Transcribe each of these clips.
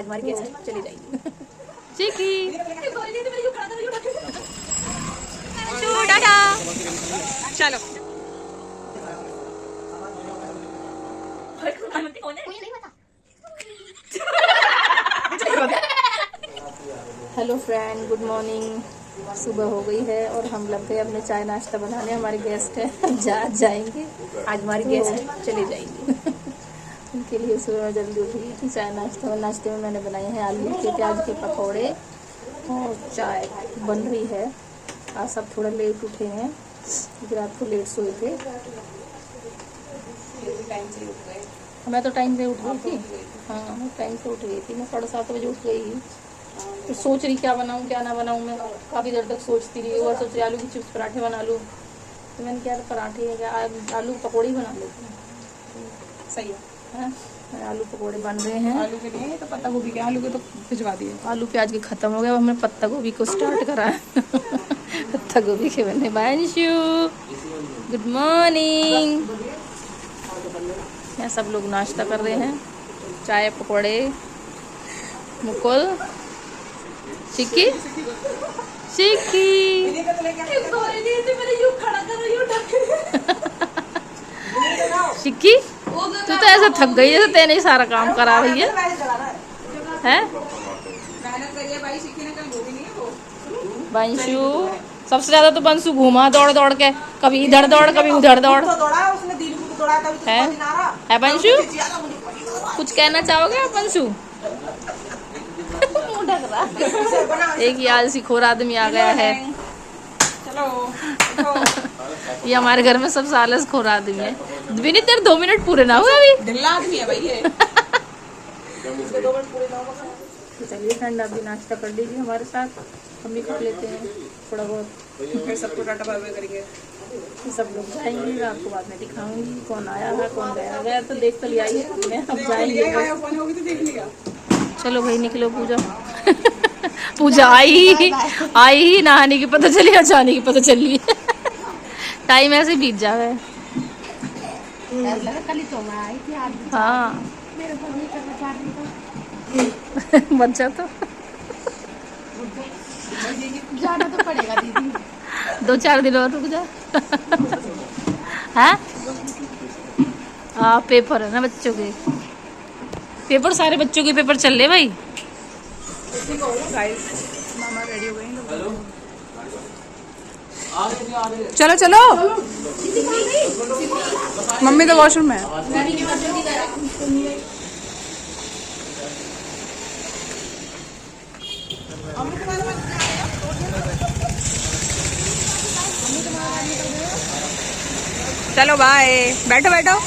आज हमारी गेस्ट चली जाएगी। चिकी टाटा चलो। Hello friend, good morning. सुबह हो गई है और हम लग गए अपने चाय नाश्ता बनाने। हमारे गेस्ट हैं, हम जाएंगे। आज हमारी गेस्ट चले जाएंगे। उनके लिए सुबह जल्दी उठी थी। चाय नाश्ते में मैंने बनाए हैं आलू के प्याज के पकौड़े और चाय बन रही है। आज सब थोड़ा लेट उठे हैं क्योंकि रात को लेट सोए थे। मैं तो टाइम से उठ गई थी। हाँ, मैं टाइम से उठ गई थी। मैं 7:30 बजे उठ गई। तो सोच रही क्या बनाऊँ क्या ना बनाऊँ। मैं काफ़ी देर तक सोचती रही और सोच रही आलू की चिप्स पराठे बना लूँ। तो मैंने क्या पराठे क्या आलू पकौड़े ही बना लेती हूँ। सही है। आलू पकौड़े बन रहे हैं। आलू के लिए तो पत्ता गोभी के, आलू के तो भिजवा दिए। आलू प्याज के ख़त्म हो गया। हमने पत्ता गोभी को स्टार्ट करा है। पत्ता गोभी के बनने। बांशु गुड मॉर्निंग। यहाँ सब लोग नाश्ता कर रहे हैं। चाय पकौड़े। मुकुल चिक्की चिक्की तू तो ऐसा थक गई है, तेने ही सारा काम करा रही है। बंशु सबसे ज्यादा तो बंशु घूमा दौड़ दौड़ के, कभी इधर दौड़ कभी उधर दौड़ है बंशु। कुछ कहना चाहोगे आप बंशु? एक ही आलसी खोर आदमी आ गया है। ये हमारे घर में सबसे आलस खोर आदमी है। विनी तेरे 2 मिनट पूरे ना हुए अभी। ढिल्ला आदमी है भाई ये। चलिए फ्रेंड, अभी नाश्ता कर लीजिए हमारे साथ, हम भी कर लेते हैं थोड़ा बहुत। फिर सबको टाटा बाय बाय करेंगे। सब लोग जाएंगे, आपको बाद में दिखाऊंगी कौन आया है कौन गया तो देख तो लिया ही है। अब जाएंगे। चलो भाई निकलो। पूजा पूजा आई ही नहाने की पता चली, जाने की पता चली। टाइम ऐसे बीत जावे। हाँ बच्चा तो जाना तो पड़ेगा दीदी। 2-4 दिन और रुक जा। हाँ पेपर है ना बच्चों के। पेपर सारे बच्चों के पेपर चल रहे भाई। मामा रेडी हो गए। चलो चलो, मम्मी तो वॉशरूम में है। चलो बाय, बैठो बैठो।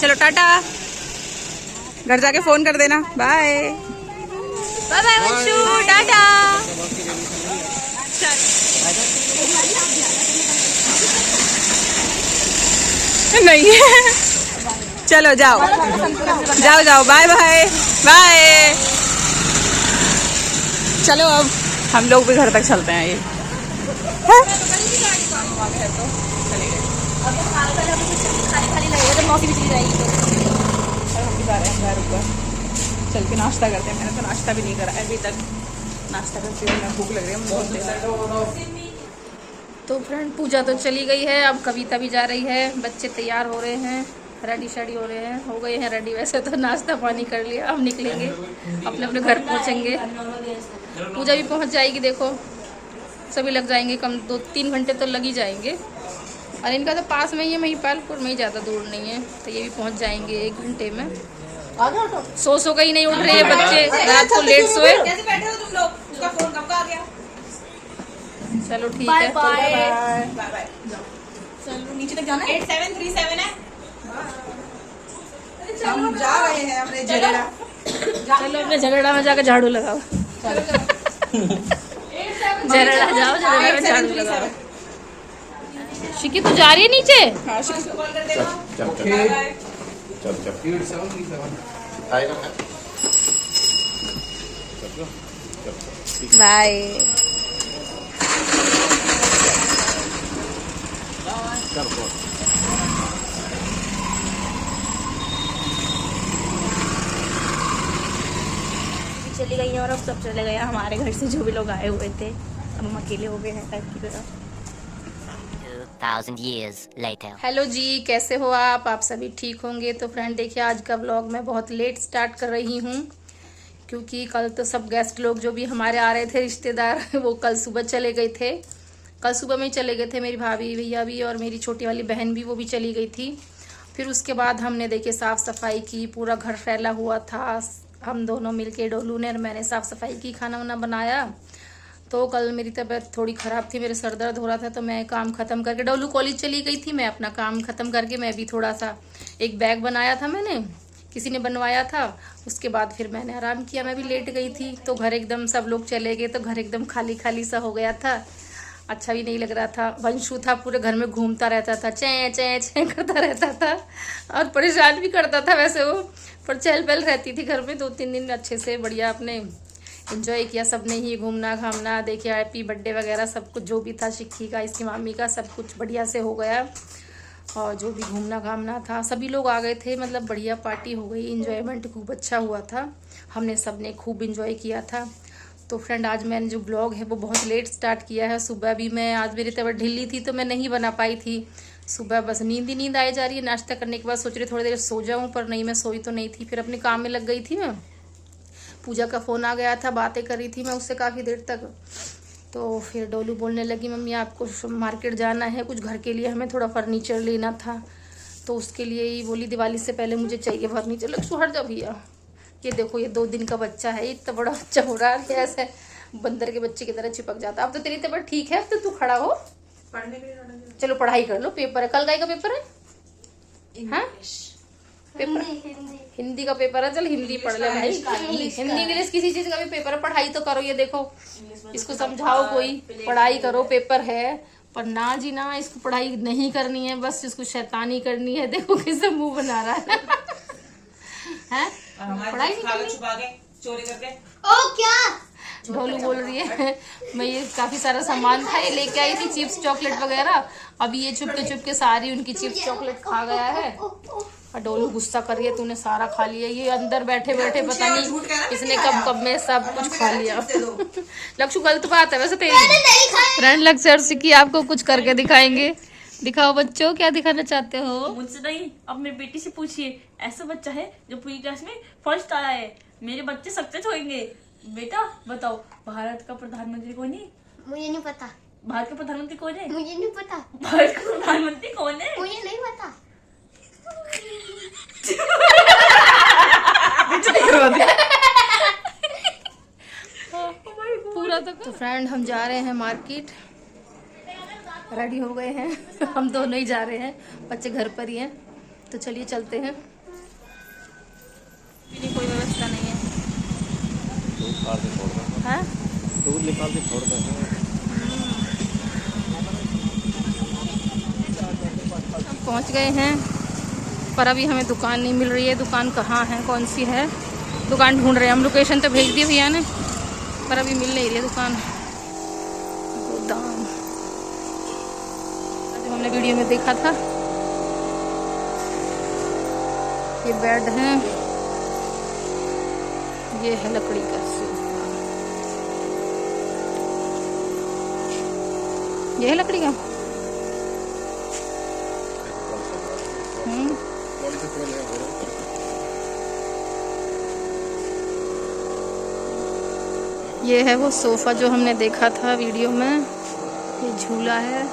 चलो टाटा, घर जाके फोन कर देना। Bye bye bye Vanshu, tata. नहीं चलो जाओ जाओ जाओ, बाय बाय बाय। चलो अब हम लोग भी घर तक चलते हैं। ये मौसी भी चली जाएगी तो हम भी जा रहे हैं घर ऊपर। चल के नाश्ता करते हैं। मैंने तो नाश्ता भी नहीं करा अभी तक। नाश्ता करते हुए भूख लग रही है बहुत देर। तो फ्रेंड पूजा तो चली गई है। अब कविता भी जा रही है। बच्चे तैयार हो रहे हैं, रेडी शेडी हो रहे हैं, हो गए हैं रेडी। वैसे तो नाश्ता पानी कर लिया, अब निकलेंगे अपने अपने घर पहुंचेंगे। पूजा भी पहुंच जाएगी। देखो सभी लग जाएंगे, कम 2-3 घंटे तो लग ही जाएंगे। और इनका तो पास में ही है, महिपालपुर में ही, ज़्यादा दूर नहीं है। तो ये भी पहुंच जाएंगे 1 घंटे में। सो का ही नहीं उठ रहे हैं बच्चे, रात को लेट सोए। कैसे बैठे हो तुम लोग? उसका फोन कब का आ गया? चलो ठीक है, बाय बाय। चलो नीचे तक जाना है। 8737 है। हम जा रहे हैं अपने झगड़ा। चलो अपने झगड़ा में जाकर झाड़ू लगाओ। झगड़ा जाओ, झगड़ा में झाड़ू लगाओ। शिकी तो जा रही है नीचे। हाँ शिकी को कॉल कर देना। बाय। चली गई हैं और अब सब चले गए हैं हमारे घर से, जो भी लोग आए हुए थे। अब हम अकेले हो गए हैं टाइप की तरह। 2000 years later. हेलो जी, कैसे हो आप सभी ठीक होंगे। तो फ्रेंड देखिए, आज का व्लॉग मैं बहुत लेट स्टार्ट कर रही हूँ, क्योंकि कल तो सब गेस्ट लोग जो भी हमारे आ रहे थे रिश्तेदार, वो कल सुबह चले गए थे। कल सुबह में ही चले गए थे, मेरी भाभी भैया भी और मेरी छोटी वाली बहन भी, वो भी चली गई थी। फिर उसके बाद हमने देखिए साफ़ सफाई की, पूरा घर फैला हुआ था। हम दोनों मिलके, डोलू ने और मैंने साफ़ सफाई की, खाना वाना बनाया। तो कल मेरी तबीयत थोड़ी ख़राब थी, मेरे सर दर्द हो रहा था, तो मैं काम ख़त्म करके, डोलू कॉलेज चली गई थी, मैं अपना काम ख़त्म करके मैं भी थोड़ा सा एक बैग बनाया था, मैंने किसी ने बनवाया था। उसके बाद फिर मैंने आराम किया, मैं भी लेट गई थी। तो घर एकदम सब लोग चले गए, तो घर एकदम खाली खाली सा हो गया था, अच्छा भी नहीं लग रहा था। वंशु था, पूरे घर में घूमता रहता था, चैं चैं चैं करता रहता था और परेशान भी करता था वैसे वो, पर चहल पहल रहती थी घर में। 2-3 दिन अच्छे से बढ़िया अपने एंजॉय किया सबने ही, घूमना घामना, देखिए हैप्पी बर्थडे वगैरह सब कुछ जो भी था, शिक्की का, इसकी मामी का, सब कुछ बढ़िया से हो गया। और जो भी घूमना घामना था, सभी लोग आ गए थे, मतलब बढ़िया पार्टी हो गई, एंजॉयमेंट खूब अच्छा हुआ था, हमने सब ने खूब एंजॉय किया था। तो फ्रेंड आज मैंने जो ब्लॉग है वो बहुत लेट स्टार्ट किया है। सुबह भी मैं, आज मेरी तबीयत ढीली थी तो मैं नहीं बना पाई थी सुबह, बस नींद ही नींद आई जा रही है। नाश्ता करने के बाद सोच रही थोड़ी देर सो जाऊं, पर नहीं, मैं सोई तो नहीं थी। फिर अपने काम में लग गई थी मैं, पूजा का फ़ोन आ गया था, बातें कर रही थी मैं उससे काफ़ी देर तक। तो फिर डोलू बोलने लगी, मम्मी आपको मार्केट जाना है कुछ घर के लिए, हमें थोड़ा फर्नीचर लेना था, तो उसके लिए ही बोली दिवाली से पहले मुझे चाहिए फर्नीचर। लक्ष्य हट जा भैया, ये देखो ये 2 दिन का बच्चा है, इतना बड़ा बच्चा हो रहा है, ऐसे बंदर के बच्चे की तरह चिपक जाता। अब तो तेरी तबीयत ठीक है, अब तो तू खड़ा हो, पढ़ने के लिए चलो पढ़ाई कर लो, पेपर है कल, का पेपर है, हाँ पेपर हिंदी का पेपर है, चल हिंदी पढ़ ले भाई, हिंदी इंग्लिश किसी चीज का भी पेपर है, पढ़ाई तो करो। ये देखो इसको समझाओ, कोई पढ़ाई करो, पेपर है। पर ना जी ना, इसको पढ़ाई नहीं करनी है, बस इसको शैतानी करनी है। देखो कैसे मुंह बना रहा है, हैं? पढ़ाई नहीं करनी, चोरी करके। ओ क्या ढोलू बोल रही है, मैं ये काफी सारा सामान था, ये लेके आई थी, चिप्स चॉकलेट वगैरह। अभी ये चुपके सारी उनकी चिप्स चॉकलेट खा गया है। और डोलू गुस्सा कर रही है, तूने सारा खा लिया, ये अंदर बैठे बैठे पता नहीं इसने कब में सब कुछ खा लिया। लक्ष्य गलत बात है वैसे तेरी। फ्रेंड लक्ष्य की आपको कुछ करके दिखाएंगे, दिखाओ बच्चों, क्या दिखाना चाहते हो। मुझसे नहीं, अब मेरी बेटी से पूछिए। ऐसा बच्चा है जो पूरी क्लास में फर्स्ट आया है, मेरे बच्चे सक्सेस होंगे। बेटा बताओ, भारत का प्रधानमंत्री कौन है? मुझे नहीं पता, भारत का प्रधानमंत्री कौन है? मुझे नहीं पता, भारत का प्रधानमंत्री कौन है? मुझे नहीं पता। पूरा तो फ्रेंड हम जा रहे हैं मार्केट, रेडी हो गए हैं हम दोनों ही जा रहे हैं, बच्चे घर पर ही हैं, तो चलिए चलते हैं। कोई व्यवस्था नहीं है, हाँ? दूध निकाल के छोड़ देंगे। हम पहुंच गए हैं, पर अभी हमें दुकान नहीं मिल रही है। दुकान कहाँ है, कौन सी है, दुकान ढूंढ रहे हैं हम। लोकेशन तो भेज दी भैया ने, पर अभी मिल नहीं रही है दुकान। गोदाम जो हमने वीडियो में देखा था, ये बेड है, ये है लकड़ी का सोफा, ये है लकड़ी का। ये है वो सोफा जो हमने देखा था वीडियो में, ये झूला है।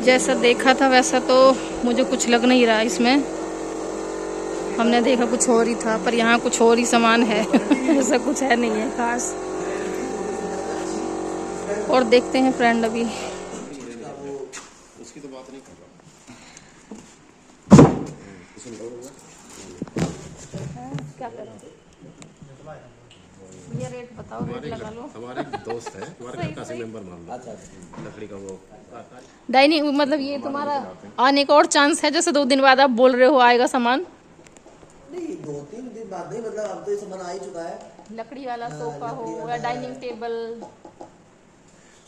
जैसा देखा था वैसा तो मुझे कुछ लग नहीं रहा इसमें, हमने देखा कुछ और ही था, पर यहाँ कुछ और ही सामान है ऐसा कुछ है नहीं है खास। और देखते हैं फ्रेंड अभी उसकी तो बात नहीं कर रहा। क्या करें, ये रेट बताओ, रेट लगा लो। हमारे एक दोस्त है, हमारे घर का से मेंबर मान लो, लकड़ी का वो डाइनिंग मतलब ये तुम्हारा आने का और चांस है, जैसे 2 दिन बाद आप बोल रहे हो आएगा सामान? नहीं 2-3 दिन बाद नहीं, मतलब अब तो ये सामान आ ही चुका है। लकड़ी वाला सोफा हो या डाइनिंग टेबल।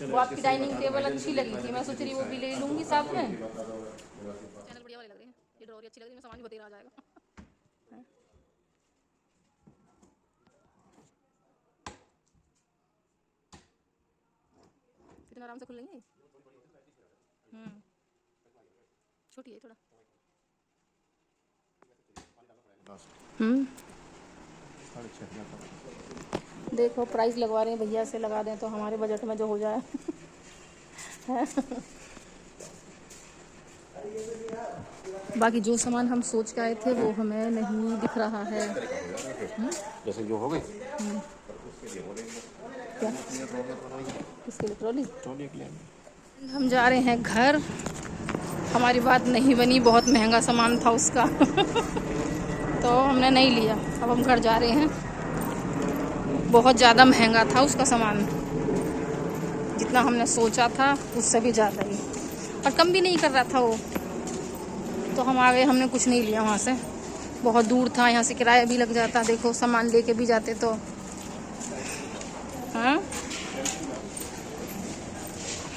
वो आपकी डाइनिंग टेबल अच्छी लगी थी, मैं सोच रही वो भी ले लूंगी साथ में। चैनल बढ़िया वाले लग रहे हैं, ये ड्रॉअर अच्छी लग रही है, सामान भी बतेरा आ जाएगा। कितना आराम से खुल लेंगे। छोटी है थोड़ा। देखो प्राइस लगवा रहे हैं भैया से, लगा दें तो हमारे बजट में जो हो जाए। बाकी जो सामान हम सोच के आए थे वो हमें नहीं दिख रहा है। जैसे जो हो गई क्या किसके लिए? ट्रॉली। के लिए हम जा रहे हैं घर। हमारी बात नहीं बनी, बहुत महंगा सामान था उसका। तो हमने नहीं लिया। अब हम घर जा रहे हैं। बहुत ज़्यादा महंगा था उसका सामान, जितना हमने सोचा था उससे भी ज़्यादा ही, और कम भी नहीं कर रहा था वो। तो हम आ गए, हमने कुछ नहीं लिया वहाँ से, बहुत दूर था, यहाँ से किराया भी लग जाता। देखो सामान लेके भी जाते तो हाँ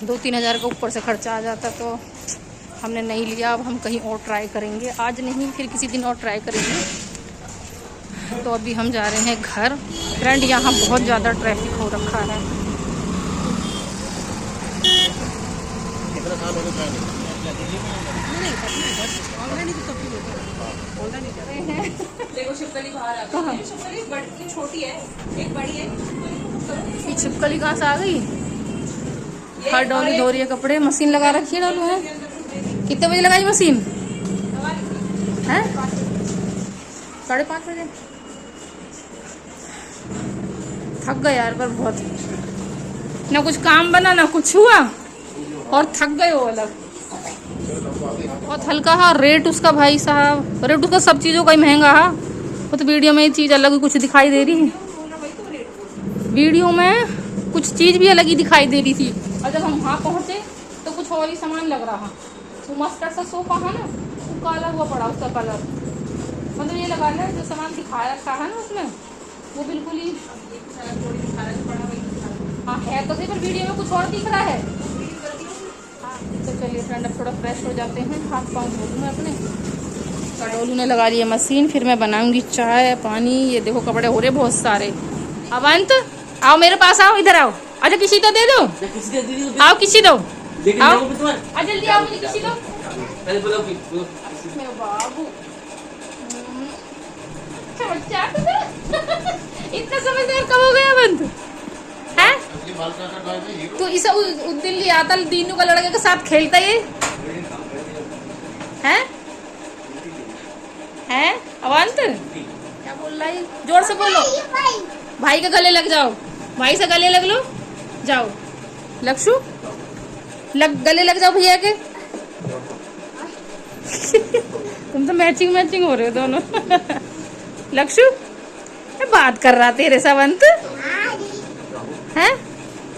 2-3 हज़ार का ऊपर से खर्चा आ जाता, तो हमने नहीं लिया। अब हम कहीं और ट्राई करेंगे, आज नहीं फिर किसी दिन और ट्राई करेंगे। तो अभी हम जा रहे हैं घर। फ्रेंड यहाँ बहुत ज़्यादा ट्रैफिक हो रखा है। कितना साल हो गया देखो शिवकली बाहर आ गई। शिवकली बड़ी छोटी है, एक बड़ी है। ये छिपकली कहाँ से आ गई? हर डॉली धो रही है कपड़े, मशीन लगा रखी है डालू है। कितने बजे लगाई मशीन? हैं 5:30 बजे। थक गए यार, पर बहुत, ना कुछ काम बना ना कुछ हुआ, और थक गए हो अलग। बहुत हल्का है रेट उसका, भाई साहब रेट उसका सब चीज़ों का ही महंगा है। वो तो वीडियो में ये चीज़ अलग ही कुछ दिखाई दे रही है, वीडियो में कुछ चीज़ भी अलग ही दिखाई दे रही थी, और जब हम वहाँ पहुँचे तो कुछ और ही सामान लग रहा। वो मस्टर्ड सा सोफा है ना, वो काला हुआ पड़ा उसका कलर, मतलब ये लगा ना जो सामान दिखाया रखा है ना उसमें, वो बिल्कुल ही हाँ है तो सही, पर वीडियो में कुछ और दिख रहा है। तो चलिए फ्रेंड अब थोड़ा फ्रेश हो जाते हैं, हाथ पाँव धो लूँ मैं अपने। डोलू ने लगा लिया मशीन, फिर मैं बनाऊंगी चाय पानी। ये देखो कपड़े हो रहे बहुत सारे। अवंत आओ मेरे पास, आओ इधर आओ। अच्छा किसी तो दे दो, आओ किसी दो, आओ जल्दी आओ, मुझे किसी दो। मेरा बाबू इतना समझदार कब हो गया अवंत है? तो इसे उस दिन लिया था दीनू का लड़के के साथ खेलता ये है अवंत, क्या बोल रहा है? जोर से बोलो। भाई के गले लग जाओ, भाई से गले लग लो, जाओ लक्षु गले लग जाओ भैया के। तुम तो मैचिंग हो रहे हो दोनों। लक्षु बात कर रहा तेरे सवंत है,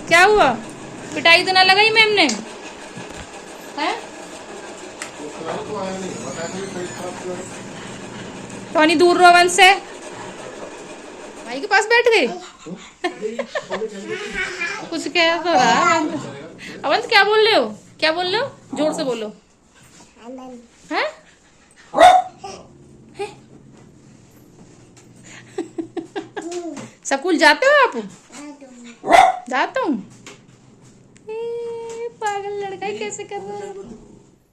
क्या हुआ? पिटाई तो ना लगाई मैम ने? हैं टोनी दूर रहो अवंत से, भाई के पास बैठ गए। कुछ कह तो रहा अवंत, क्या बोल रहे हो? क्या बोल रहे हो? जोर से बोलो। हैं स्कूल जाते हो आप? जाता हूँ। पागल लड़का ही कैसे कर रहा है।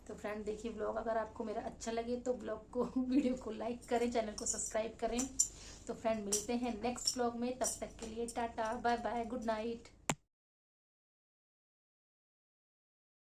तो फ्रेंड देखिए ब्लॉग अगर आपको मेरा अच्छा लगे तो ब्लॉग को वीडियो को लाइक करें, चैनल को सब्सक्राइब करें। तो फ्रेंड मिलते हैं नेक्स्ट ब्लॉग में, तब तक के लिए tata bye bye, good night.